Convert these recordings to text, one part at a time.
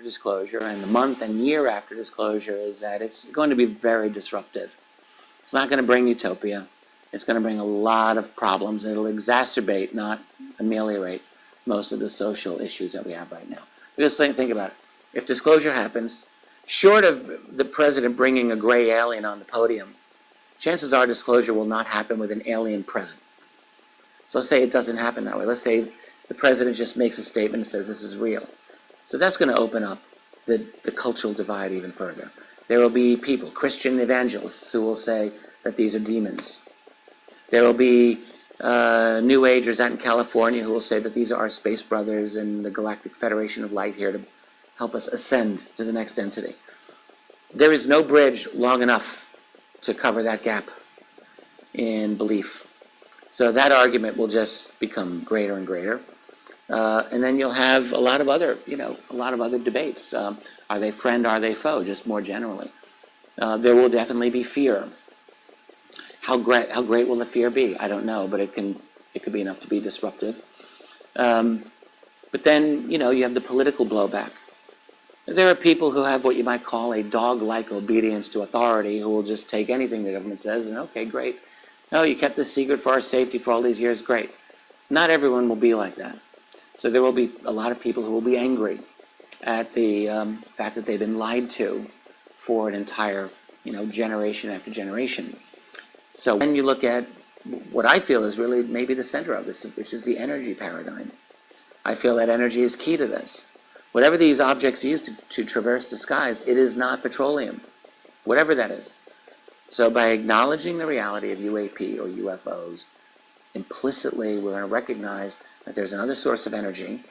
disclosure and the month and year after disclosure is that it's going to be very disruptive. It's not going to bring utopia. It's going to bring a lot of problems. It'll exacerbate, not ameliorate, most of the social issues that we have right now. Because think about it. If disclosure happens, short of the president bringing a gray alien on the podium, chances are disclosure will not happen with an alien present. So let's say it doesn't happen that way. Let's say the president just makes a statement and says this is real. So that's going to open up the cultural divide even further. There will be people, Christian evangelists, who will say that these are demons. There will be New Agers out in California who will say that these are our space brothers and the Galactic Federation of Light here to help us ascend to the next density. There is no bridge long enough to cover that gap in belief. So that argument will just become greater and greater. And then you'll have a lot of other, debates. Are they friend, are they foe, just more generally. There will definitely be fear. How great will the fear be? I don't know, but it could be enough to be disruptive. But then, you have the political blowback. There are people who have what you might call a dog-like obedience to authority who will just take anything the government says and, okay, great. No, you kept this secret for our safety for all these years, great. Not everyone will be like that. So there will be a lot of people who will be angry at the fact that they've been lied to for an entire, generation after generation. So when you look at what I feel is really maybe the center of this, which is the energy paradigm, I feel that energy is key to this. Whatever these objects use to traverse the skies, it is not petroleum, whatever that is. So by acknowledging the reality of UAP or UFOs, implicitly we're going to recognize that there's another source of energy.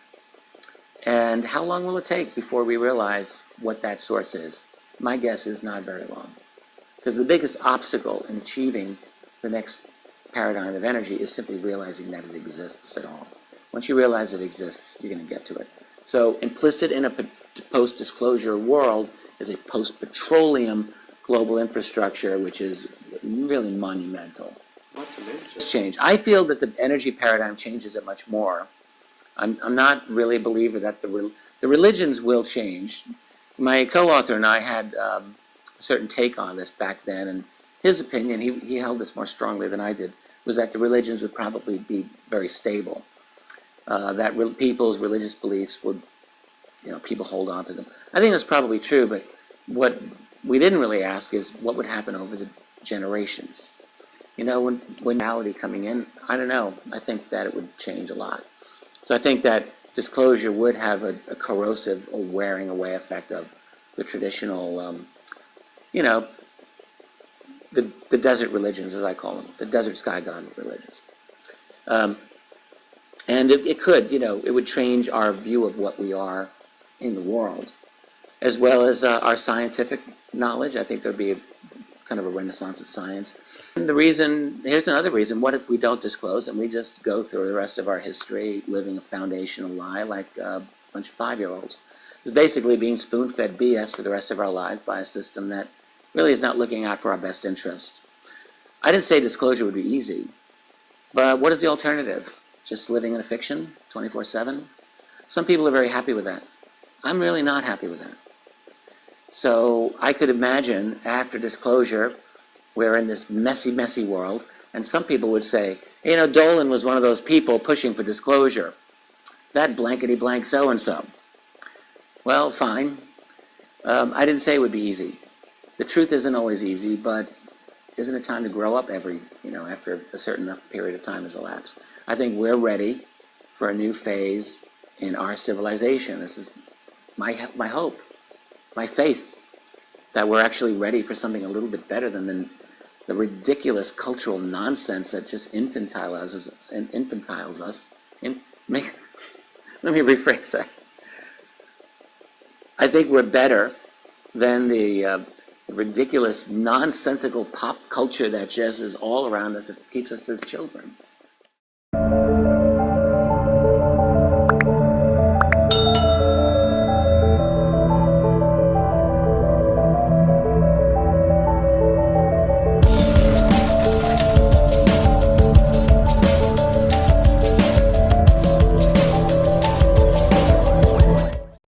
And how long will it take before we realize what that source is? My guess is not very long. Because the biggest obstacle in achieving the next paradigm of energy is simply realizing that it exists at all. Once you realize it exists, you're going to get to it. So implicit in a post-disclosure world is a post-petroleum global infrastructure, which is really monumental. Change. I feel that the energy paradigm changes it much more. I'm not really a believer that the religions will change. My co-author and I had a certain take on this back then, and his opinion, he held this more strongly than I did, was that the religions would probably be very stable. That people's religious beliefs would, people hold on to them. I think that's probably true, but what we didn't really ask is what would happen over the generations. When reality coming in, I don't know. I think that it would change a lot. So I think that disclosure would have a corrosive or wearing away effect of the traditional, the desert religions, as I call them, the desert sky god religions. And it could, it would change our view of what we are in the world, as well as our scientific knowledge. I think there'd be kind of a renaissance of science. And here's another reason, what if we don't disclose and we just go through the rest of our history living a foundational lie like a bunch of 5-year-olds? It's basically being spoon-fed BS for the rest of our lives by a system that really is not looking out for our best interest. I didn't say disclosure would be easy, but what is the alternative? Just living in a fiction 24/7? Some people are very happy with that. I'm really not happy with that. So I could imagine after disclosure, we're in this messy, messy world, and some people would say, Dolan was one of those people pushing for disclosure. That blankety blank so-and-so. Well, fine. I didn't say it would be easy. The truth isn't always easy, but isn't it time to grow up after a certain enough period of time has elapsed? I think we're ready for a new phase in our civilization. This is my hope, my faith, that we're actually ready for something a little bit better than the ridiculous cultural nonsense that just infantiles us. Let me rephrase that. I think we're better than the ridiculous, nonsensical pop culture that just is all around us. It keeps us as children.